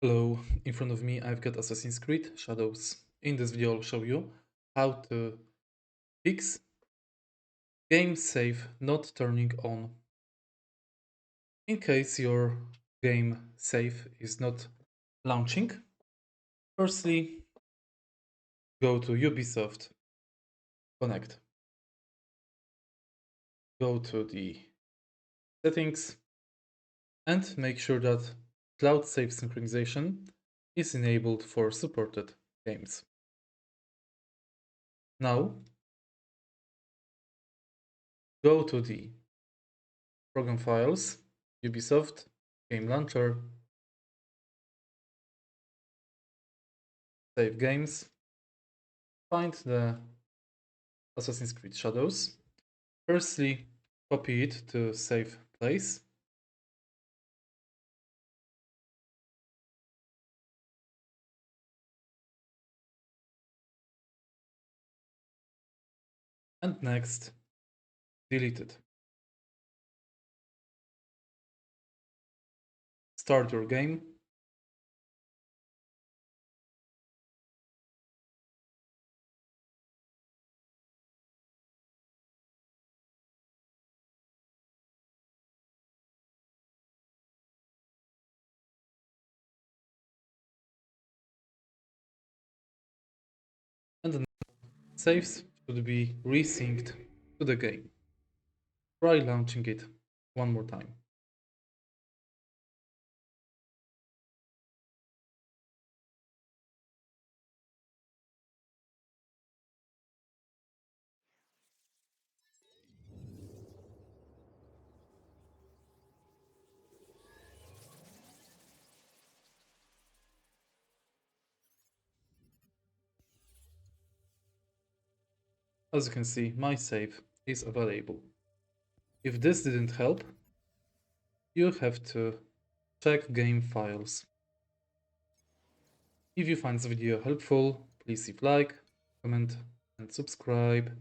Hello, in front of me I've got Assassin's Creed Shadows. In this video I'll show you how to fix game save not turning on. In case your game save is not launching, firstly go to Ubisoft Connect. Go to the settings and make sure that cloud save synchronization is enabled for supported games. Now go to the program files, Ubisoft, Game Launcher, Save Games, find the Assassin's Creed Shadows. Firstly, copy it to save place. And next, delete it. Start your game. And the saves should be resynced to the game. Try launching it one more time. As you can see, my save is available. If this didn't help, you have to check game files. If you find this video helpful, please leave like, comment and subscribe.